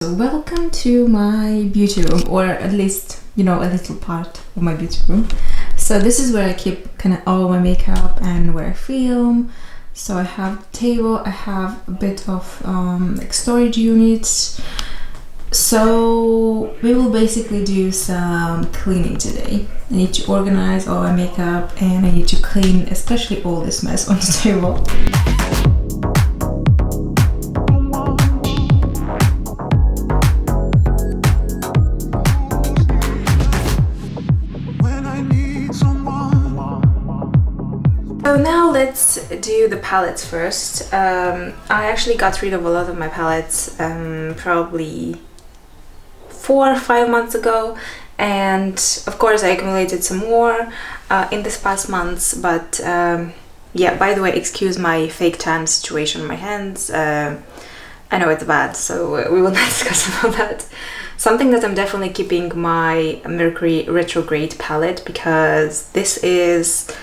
So welcome to my beauty room, or at least, a little part of my beauty room. So this is where I keep kind of all my makeup and where I film. So I have a table, I have a bit of like storage units. So we will basically do some cleaning today. I need to organize all my makeup and I need to clean especially all this mess on the table. So now let's do the palettes first. I actually got rid of a lot of my palettes probably 4 or 5 months ago, and of course I accumulated some more in this past months, but yeah, by the way, excuse my fake tan situation on my hands. I know it's bad, so we will not discuss about that. Something that I'm definitely keeping, my Mercury Retrograde palette, because this is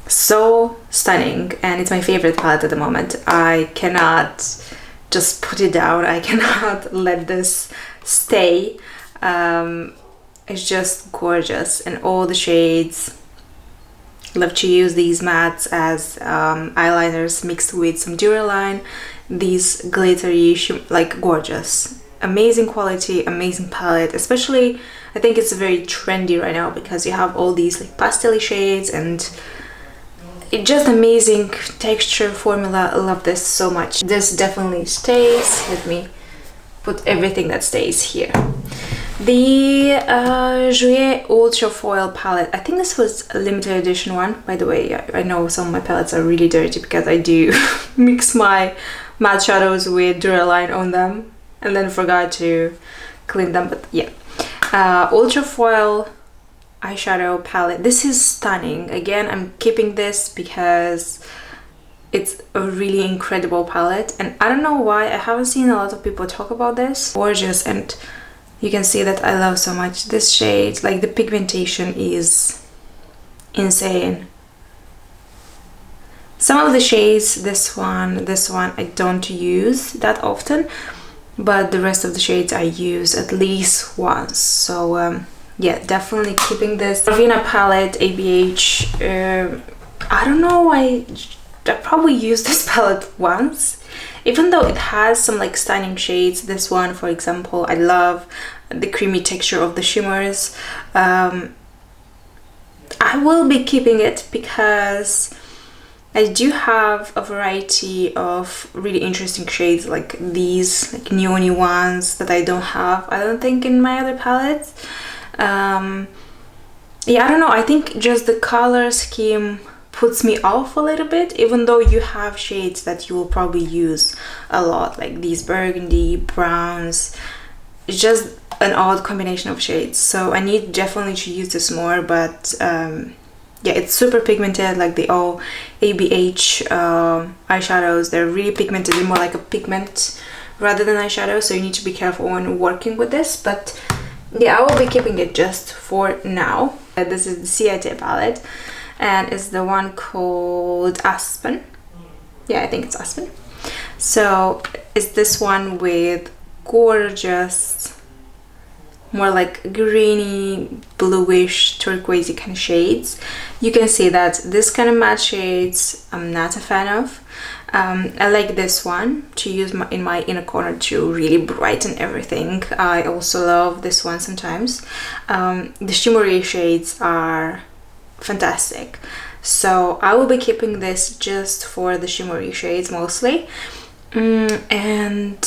so stunning and it's my favorite palette at the moment. I cannot just put it down. I cannot let this stay. It's just gorgeous, and all the shades. Love to use these mattes as eyeliners mixed with some Duraline. These glittery, like gorgeous, amazing quality, amazing palette. Especially, I think it's very trendy right now because you have all these like pastel shades and it's just amazing texture formula. I love this so much. This definitely stays. Let me put everything that stays here. The Jouer Ultra Foil palette. I think this was a limited edition one. By the way, I know some of my palettes are really dirty because I do mix my matte shadows with Duraline on them and then forgot to clean them. But yeah, Ultra Foil eyeshadow palette. This is stunning. Again, I'm keeping this because it's a really incredible palette, and I don't know why I haven't seen a lot of people talk about this. Gorgeous, and you can see that I love so much this shade. Like the pigmentation is insane. Some of the shades, this one I don't use that often, but the rest of the shades I use at least once. So yeah, definitely keeping this. Ravina palette, ABH. I don't know, I probably used this palette once, even though it has some like stunning shades. This one, for example, I love the creamy texture of the shimmers. I will be keeping it because I do have a variety of really interesting shades like these, like neony ones that I don't have, I don't think, in my other palettes. Yeah, I don't know, I think just the color scheme puts me off a little bit, even though you have shades that you will probably use a lot, like these burgundy, browns. It's just an odd combination of shades, so I need definitely to use this more. But yeah, it's super pigmented, like the all ABH eyeshadows. They're really pigmented, they're more like a pigment rather than eyeshadow, so you need to be careful when working with this. But yeah, I will be keeping it just for now. This is the Ciate palette, and it's the one called Aspen. Yeah, I think it's Aspen. So it's this one with gorgeous, more like greeny, bluish, turquoisey kind of shades. You can see that this kind of matte shades I'm not a fan of. I like this one to use in my inner corner to really brighten everything. I also love this one sometimes. The shimmery shades are fantastic, so I will be keeping this just for the shimmery shades mostly. And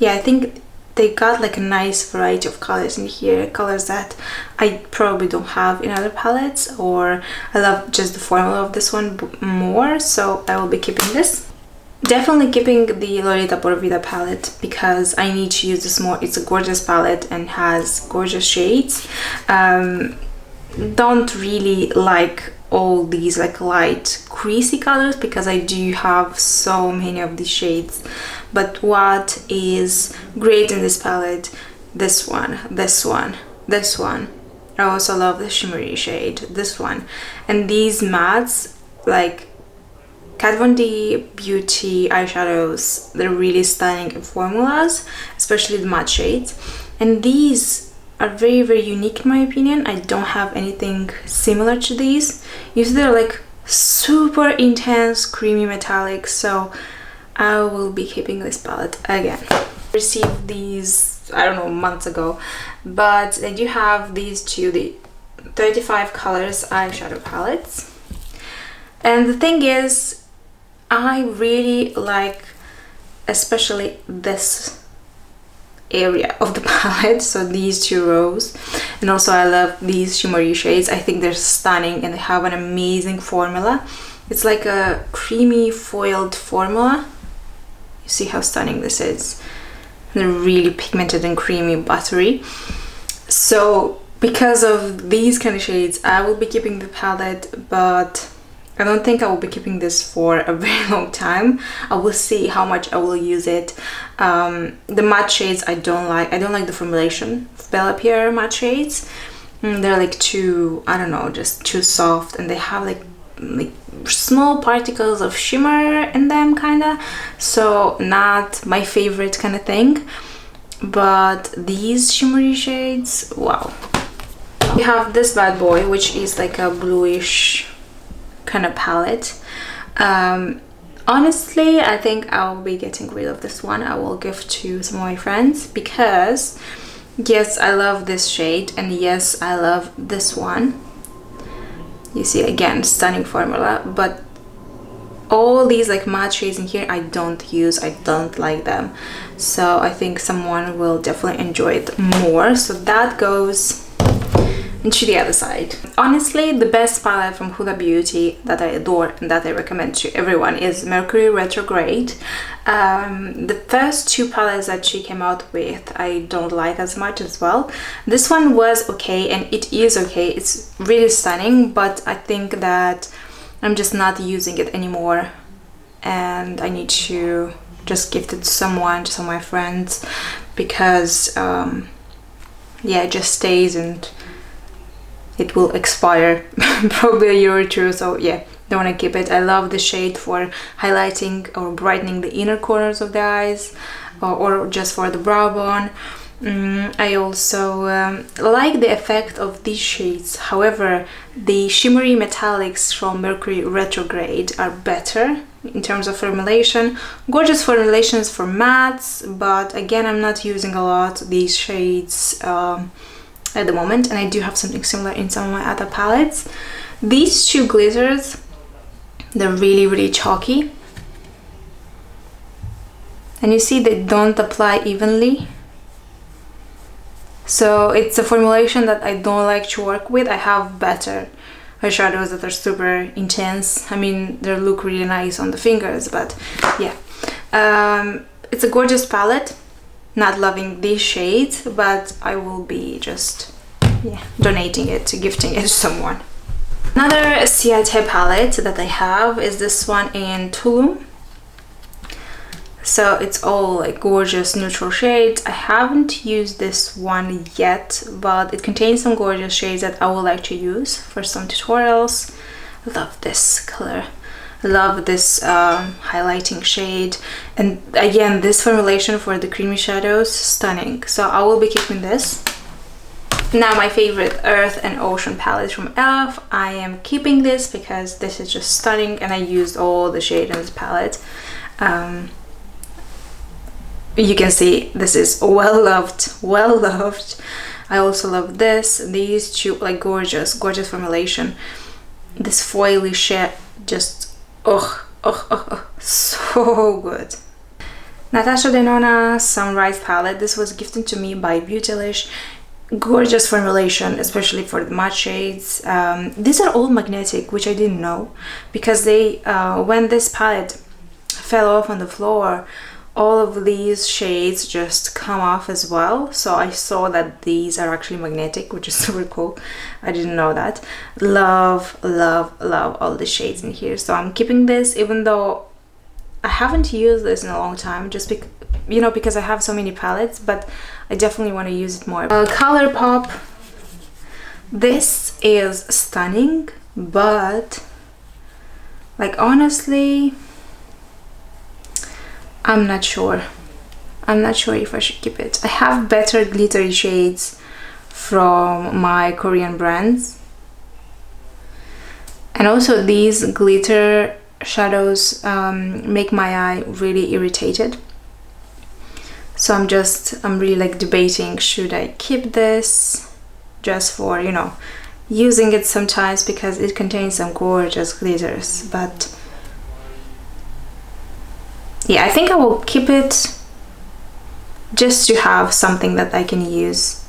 yeah, I think they got like a nice variety of colors in here, colors that I probably don't have in other palettes, or I love just the formula of this one more, so I will be keeping this. Definitely keeping the Lolita Por Vida palette because I need to use this more. It's a gorgeous palette and has gorgeous shades. Don't really like all these like light creasy colors because I do have so many of these shades. But what is great in this palette, this one, this one, this one. I also love the shimmery shade, this one. And these mattes like Kat Von D Beauty eyeshadows, they're really stunning formulas, especially the matte shades. And these are very, very unique in my opinion. I don't have anything similar to these. Usually they're like super intense, creamy metallic, so I will be keeping this palette again. I received these, I don't know, months ago, but they do have these two, the 35 colors eyeshadow palettes. And the thing is, I really like especially this area of the palette, so these two rows, and also I love these shimmery shades. I think they're stunning and they have an amazing formula. It's like a creamy foiled formula. You see how stunning this is. They're really pigmented and creamy, buttery. So because of these kind of shades, I will be keeping the palette, but I don't think I will be keeping this for a very long time. I will see how much I will use it. The matte shades I don't like. I don't like the formulation of Bella Pierre matte shades. They're like too, I don't know, just too soft, and they have like small particles of shimmer in them, kinda. So not my favorite kind of thing. But these shimmery shades, wow. We have this bad boy, which is like a bluish kind of palette. Honestly, I think I'll be getting rid of this one. I will give to some of my friends because yes, I love this shade, and yes, I love this one. You see, again, stunning formula, but all these like matte shades in here I don't use. I don't like them, so I think someone will definitely enjoy it more. So that goes into the other side. Honestly, the best palette from Huda Beauty that I adore and that I recommend to everyone is Mercury Retrograde. The first two palettes that she came out with I don't like as much as well. This one was okay, and it is okay. It's really stunning, but I think that I'm just not using it anymore, and I need to just gift it to someone, to some of my friends, because yeah, it just stays and it will expire probably a year or two, so yeah, don't want to keep it. I love the shade for highlighting or brightening the inner corners of the eyes, or just for the brow bone. I also like the effect of these shades. However, the shimmery metallics from Mercury Retrograde are better in terms of formulation. Gorgeous formulations for mattes, but again, I'm not using a lot of these shades at the moment, and I do have something similar in some of my other palettes. These two glitters, they're really, really chalky, and you see they don't apply evenly. So it's a formulation that I don't like to work with. I have better eyeshadows that are super intense. I mean, they look really nice on the fingers, but yeah. It's a gorgeous palette. Not loving these shades, but I will be just donating it, gifting it to someone. Another Ciate palette that I have is this one in Tulum. So it's all like gorgeous neutral shades. I haven't used this one yet, but it contains some gorgeous shades that I would like to use for some tutorials. Love this color. Love this highlighting shade, and again, this formulation for the creamy shadows, stunning. So I will be keeping this. Now my favorite Earth and Ocean palette from e.l.f. I am keeping this because this is just stunning, and I used all the shade in this palette. You can see this is well loved, well loved. I also love these two, like gorgeous formulation. This foily shade, just so good. Natasha Denona Sunrise palette. This was gifted to me by Beautylish. Gorgeous formulation, especially for the matte shades. These are all magnetic, which I didn't know, because they when this palette fell off on the floor, all of these shades just come off as well. So I saw that these are actually magnetic, which is super cool. I didn't know that. Love, love, love all the shades in here. So I'm keeping this, even though I haven't used this in a long time, just because I have so many palettes, but I definitely want to use it more. ColourPop. This is stunning, but Like, honestly, I'm not sure. I'm not sure if I should keep it. I have better glittery shades from my Korean brands. And also these glitter shadows make my eye really irritated. So I'm really like debating, should I keep this just for, you know, using it sometimes because it contains some gorgeous glitters. But yeah, I think I will keep it just to have something that I can use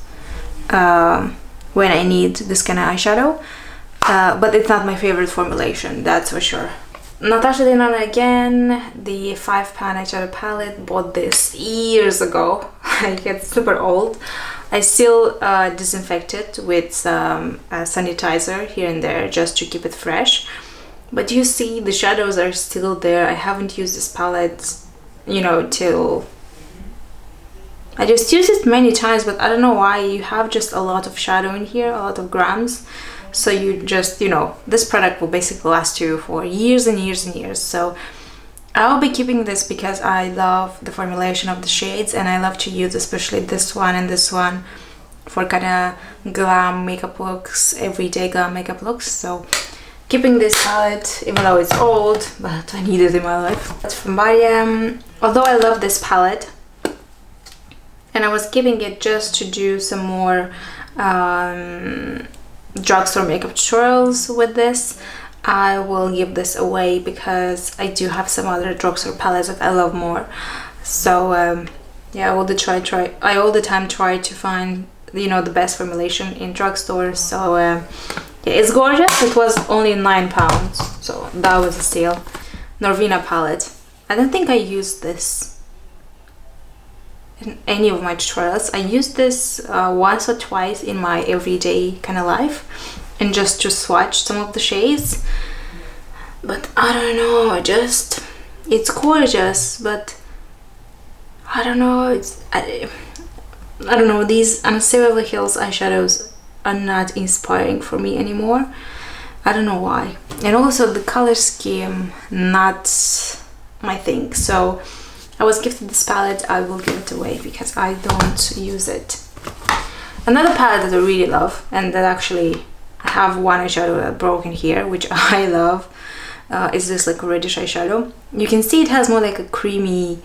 when I need this kind of eyeshadow. But it's not my favorite formulation, that's for sure. Natasha Denona again, the 5-pan eyeshadow palette. Bought this years ago. Like, it's super old. I still disinfect it with some sanitizer here and there just to keep it fresh. But you see, the shadows are still there. I haven't used this palette, you know, till... I just used it many times, but I don't know why. You have just a lot of shadow in here, a lot of grams. So you just, you know, this product will basically last you for years and years and years. So I'll be keeping this because I love the formulation of the shades, and I love to use especially this one and this one for kind of glam makeup looks, everyday glam makeup looks. So keeping this palette, even though it's old, but I need it in my life. That's from Mariam. Although I love this palette, and I was keeping it just to do some more drugstore makeup tutorials with this, I will give this away because I do have some other drugstore palettes that I love more. So yeah, I all the time try to find, you know, the best formulation in drugstores. So yeah, it's gorgeous. It was only £9, so that was a steal. Norvina palette. I don't think I used this in any of my tutorials. I used this once or twice in my everyday kind of life, and just to swatch some of the shades. But I don't know, it's gorgeous, but I don't know, I don't know, these Anastasia Beverly Hills eyeshadows are not inspiring for me anymore. I don't know why. And also the color scheme, not my thing. So I was gifted this palette, I will give it away because I don't use it. Another palette that I really love, and that actually I have one eyeshadow that broke in here, which I love, is this like reddish eyeshadow. You can see it has more like a creamy,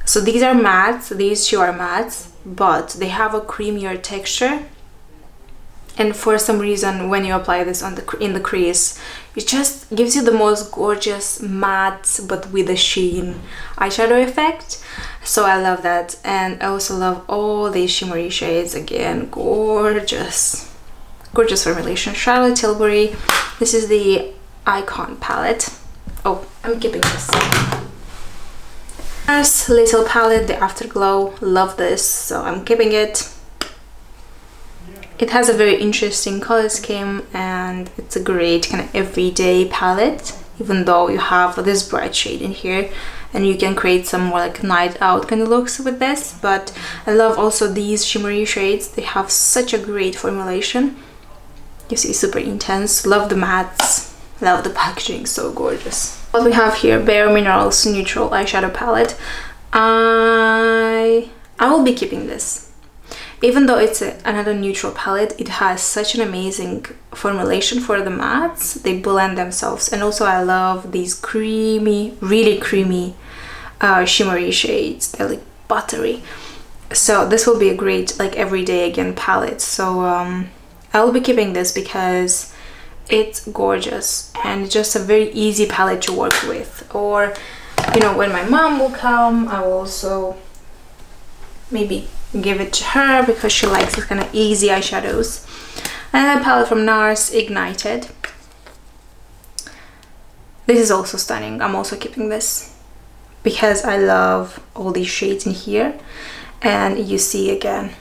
so these are mattes, these two are mattes, but they have a creamier texture. And for some reason, when you apply this in the crease, it just gives you the most gorgeous matte but with a sheen eyeshadow effect. So I love that. And I also love all these shimmery shades. Again, gorgeous formulation. Charlotte Tilbury. This is the Icon palette. Oh, I'm keeping this. First little palette, the Afterglow. Love this, so I'm keeping it. It has a very interesting color scheme, and it's a great kind of everyday palette, even though you have this bright shade in here, and you can create some more like night out kind of looks with this. But I love also these shimmery shades. They have such a great formulation. You see, super intense. Love the mattes. Love the packaging, so gorgeous. What we have here, Bare Minerals Neutral Eyeshadow Palette. I will be keeping this. Even though it's another neutral palette, it has such an amazing formulation for the mattes. They blend themselves. And also I love these creamy, really creamy shimmery shades. They're like buttery. So this will be a great like everyday again palette. So I will be keeping this because it's gorgeous and just a very easy palette to work with. Or, you know, when my mom will come, I will also maybe give it to her because she likes these kind of easy eyeshadows. Another palette from NARS, Ignited. This is also stunning. I'm also keeping this because I love all these shades in here. And you see again,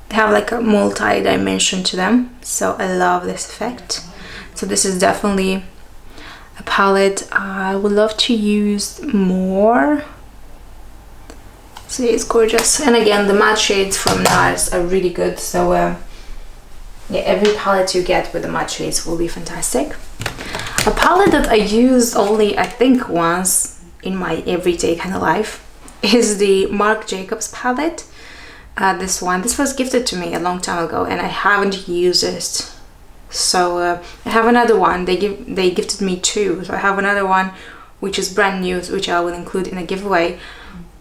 they have like a multi-dimension to them, so I love this effect. So this is definitely a palette I would love to use more. So it's gorgeous. And again, the matte shades from NARS are really good. So yeah, every palette you get with the matte shades will be fantastic. A palette that I used only, I think, once in my everyday kind of life is the Marc Jacobs palette. This was gifted to me a long time ago and I haven't used it. So I have another one. They gifted me two. So I have another one which is brand new, which I will include in a giveaway.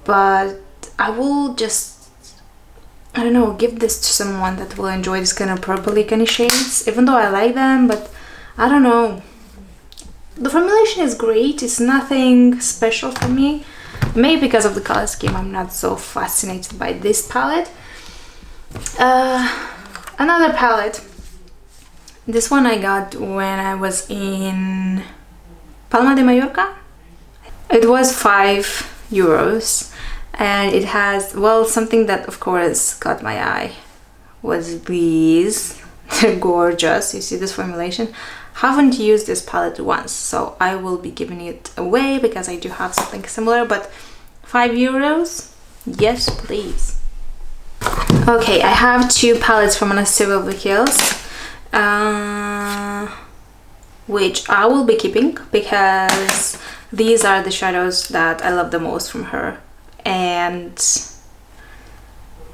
But I will just, I don't know, give this to someone that will enjoy this kind of purpley kind of shades, even though I like them, but I don't know. The formulation is great, it's nothing special for me. Maybe because of the color scheme I'm not so fascinated by this palette. Another palette. This one I got when I was in Palma de Mallorca. It was €5 and it has, well, something that of course caught my eye was these. They're gorgeous. You see this formulation? Haven't used this palette once, so I will be giving it away because I do have something similar, but €5? Yes, please. Okay, I have two palettes from Anastasia Hills, which I will be keeping because these are the shadows that I love the most from her, and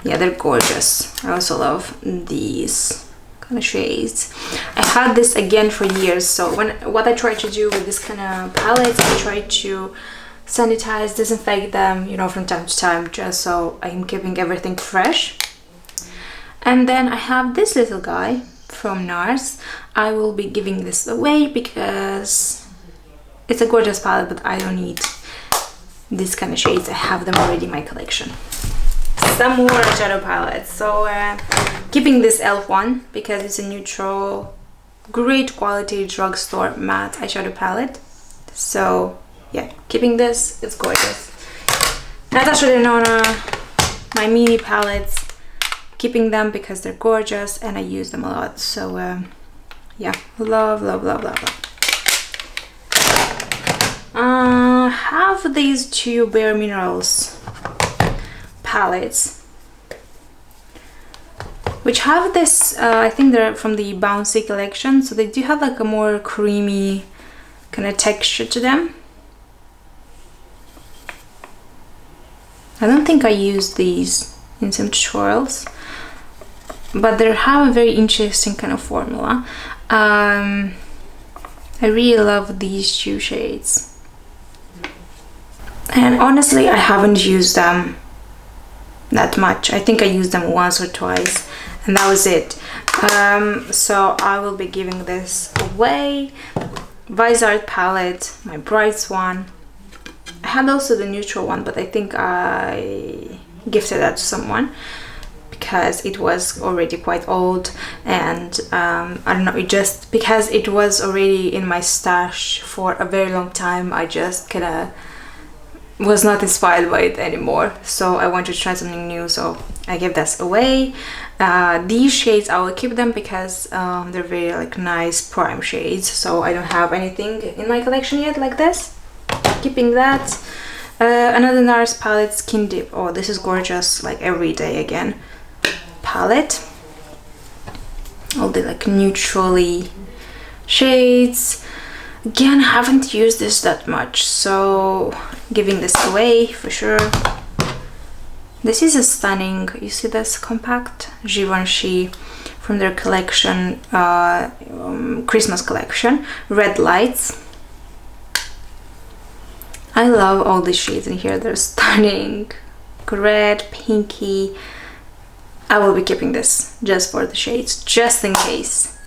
yeah, they're gorgeous. I also love these kind of shades. I had this again for years, so what I try to do with this kind of palettes, I try to sanitize, disinfect them, you know, from time to time, just so I'm keeping everything fresh. And then I have this little guy from NARS. I will be giving this away because it's a gorgeous palette, but I don't need these kind of shades. I have them already in my collection. Some more eyeshadow palettes. So keeping this e.l.f. one because it's a neutral, great quality drugstore matte eyeshadow palette. So yeah, keeping this, it's gorgeous. Natasha Denona, my mini palettes, keeping them because they're gorgeous and I use them a lot. So yeah, love, love, love, love, love. Have these two Bare Minerals palettes, which have this, I think they're from the Bouncy collection, so they do have like a more creamy kind of texture to them. I don't think I used these in some tutorials, but they have a very interesting kind of formula. I really love these two shades, and honestly I haven't used them that much. I think I used them once or twice and that was it. So I will be giving this away. Vizart palette, my Brights one. I had also the neutral one, but I think I gifted that to someone because it was already quite old, and I don't know, it just, because it was already in my stash for a very long time, I just kind of was not inspired by it anymore, so I wanted to try something new, so I gave this away. These shades I will keep them because they're very like nice prime shades, so I don't have anything in my collection yet like this. Keeping that. Another NARS palette, Skin Deep. Oh, this is gorgeous, like everyday again palette. All the like neutrally shades. Again, I haven't used this that much, so giving this away for sure. This is a stunning, you see this compact Givenchy from their collection, Christmas collection, Red Lights. I love all the shades in here, they're stunning. Red, pinky. I will be keeping this just for the shades, just in case.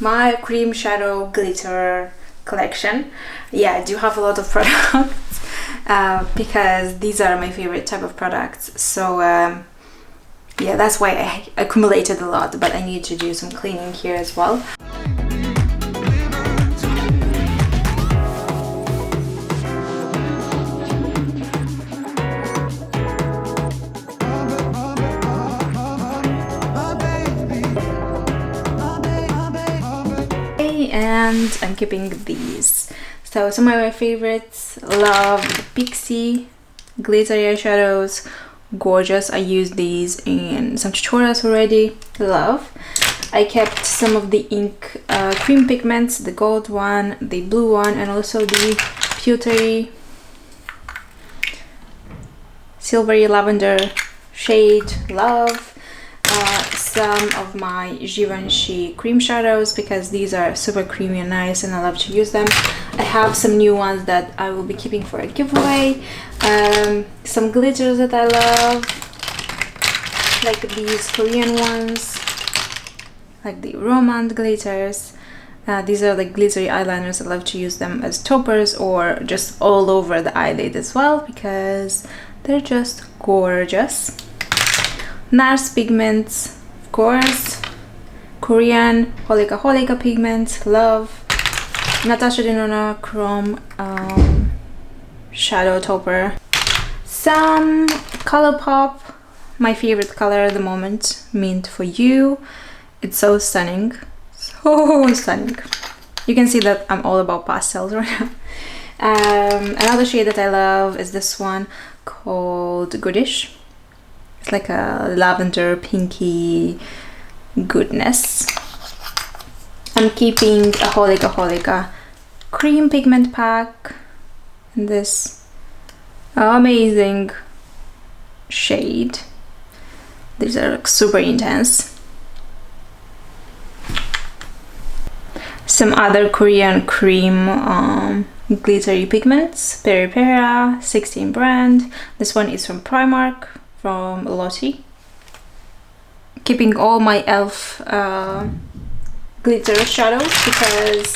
My cream shadow glitter collection. Yeah, I do have a lot of products because these are my favorite type of products, so yeah, that's why I accumulated a lot, but I need to do some cleaning here as well. and I'm keeping these. So some of my favorites, love the Pixie glittery eyeshadows, gorgeous. I used these in some tutorials already, love. I kept some of the ink cream pigments, the gold one, the blue one, and also the pewtery silvery lavender shade, love. Some of my Givenchy cream shadows because these are super creamy and nice and I love to use them. I have some new ones that I will be keeping for a giveaway. Some glitters that I love, like these Korean ones, like the Romance glitters. These are like glittery eyeliners. I love to use them as toppers or just all over the eyelid as well because they're just gorgeous. NARS pigments, of course, Korean Holika Holika pigments, love. Natasha Denona Chrome shadow topper. Some Colourpop, my favorite color at the moment, Mint for You. It's so stunning, so stunning. You can see that I'm all about pastels right now. Another shade that I love is this one called Goodish. It's like a lavender pinky goodness. I'm keeping a Holika cream pigment pack in this amazing shade. These are like super intense. Some other Korean cream glittery pigments, Peri Pera 16 brand. This one is from Primark, from Lottie. Keeping all my e.l.f. glitter shadows because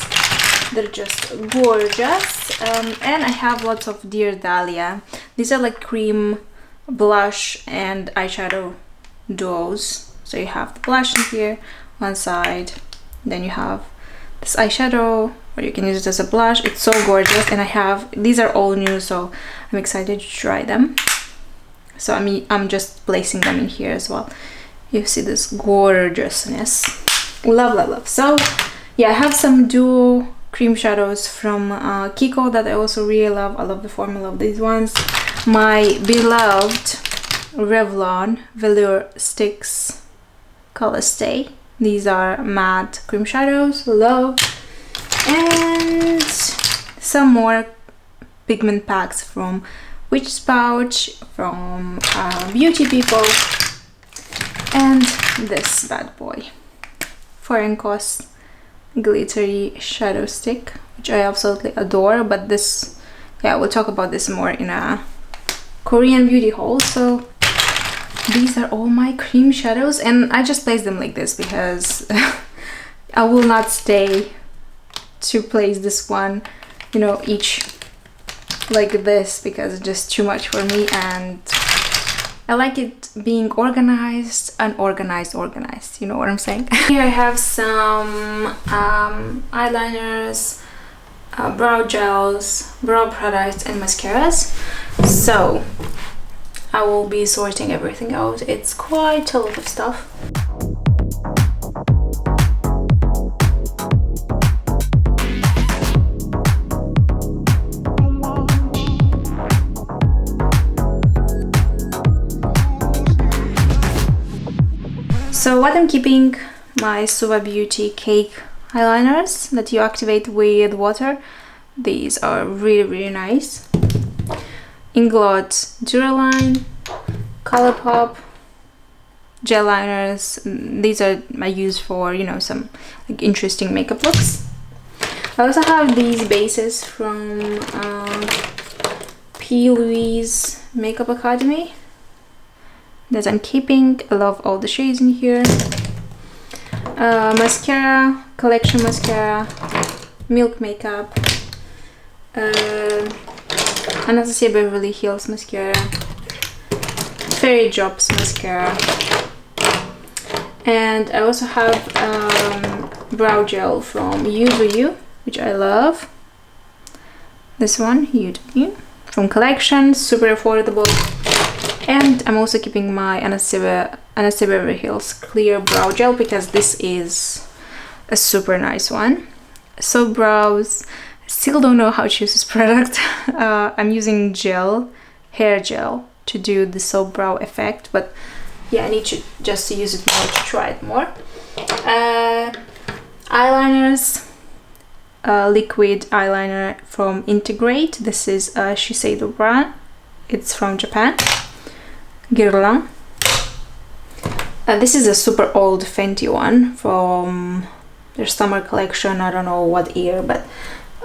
they're just gorgeous. And I have lots of Dear Dahlia. These are like cream blush and eyeshadow duos. So you have the blush in here, one side, then you have this eyeshadow, or you can use it as a blush. It's so gorgeous, and I have, these are all new, so I'm excited to try them. So I'm just placing them in here as well. You see this gorgeousness. Love, love, love. So yeah, I have some duo cream shadows from Kiko that I also really love. I love the formula of these ones. My beloved Revlon Velour Sticks Color Stay. These are matte cream shadows, love. And some more pigment packs from Witch's Pouch, from Beauty People, and this bad boy, Foreign Cost glittery shadow stick, which I absolutely adore. But this, yeah, we'll talk about this more in a Korean beauty haul. So these are all my cream shadows, and I just place them like this because I will not stay to place this one, you know, each like this, because it's just too much for me, and I like it being organized, unorganized, organized, you know what I'm saying? Here I have some eyeliners, brow gels, brow products, and mascaras. So I will be sorting everything out. It's quite a lot of stuff. So what I'm keeping, my Suva Beauty cake eyeliners that you activate with water. These are really, really nice. Inglot Duraline, Colourpop gel liners. These are I use for, you know, some like interesting makeup looks. I also have these bases from P. Louise Makeup Academy that I'm keeping. I love all the shades in here. Mascara, Collection mascara, Milk Makeup, Anastasia Beverly Hills mascara, Fairy Drops mascara, and I also have brow gel from You Do You, which I love. This one, You Do You, from Collection, super affordable. And I'm also keeping my Anastasia Beverly Hills clear brow gel because this is a super nice one. soap brows. Still don't know how to use this product. I'm using hair gel to do the soap brow effect, but yeah, I need to just to use it more, to try it more. Eyeliners, liquid eyeliner from Integrate. This is Shiseido brand. It's from Japan. Guerlain. This is a super old Fenty one from their summer collection. I don't know what year, but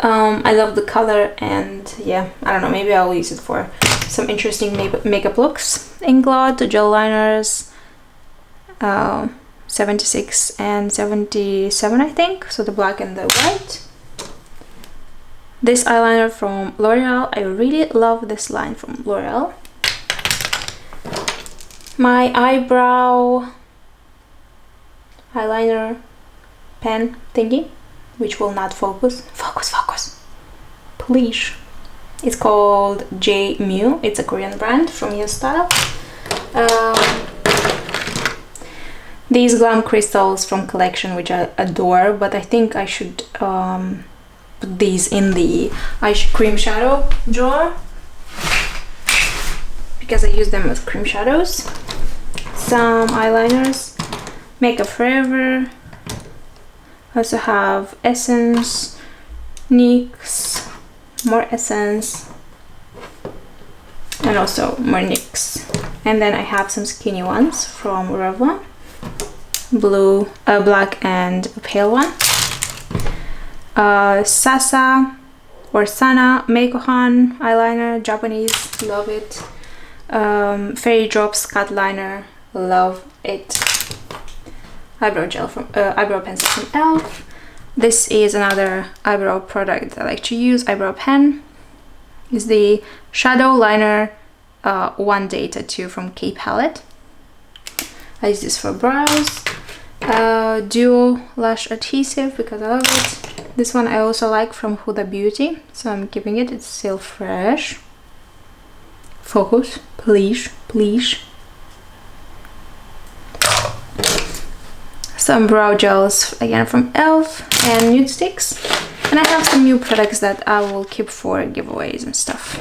I love the color, and yeah, I don't know, maybe I'll use it for some interesting makeup looks. Inglot gel liners, 76 and 77, I think, so the black and the white. This eyeliner from L'Oreal. I really love this line from L'Oreal. My eyebrow eyeliner pen thingy, which will not focus. Focus, please. It's called J Mew. It's a Korean brand from YesStyle. These glam crystals from Collection, which I adore, but I think I should put these in the cream shadow drawer because I use them as cream shadows. Some eyeliners, Makeup Forever. I also have Essence, NYX, more Essence, and also more NYX. And then I have some skinny ones from Revlon, black and a pale one. Sasa or Sana Meikohan eyeliner, Japanese, love it. Fairy Drops cut liner, love it. Eyebrow pencil from ELF. This is another eyebrow product I like to use. Eyebrow pen is the Shadow Liner One Day Tattoo from K Palette. I use this for brows. Duo Lash Adhesive because I love it. This one I also like from Huda Beauty, so I'm keeping it. It's still fresh. Focus, please. Some brow gels again from ELF and nude sticks, and I have some new products that I will keep for giveaways and stuff.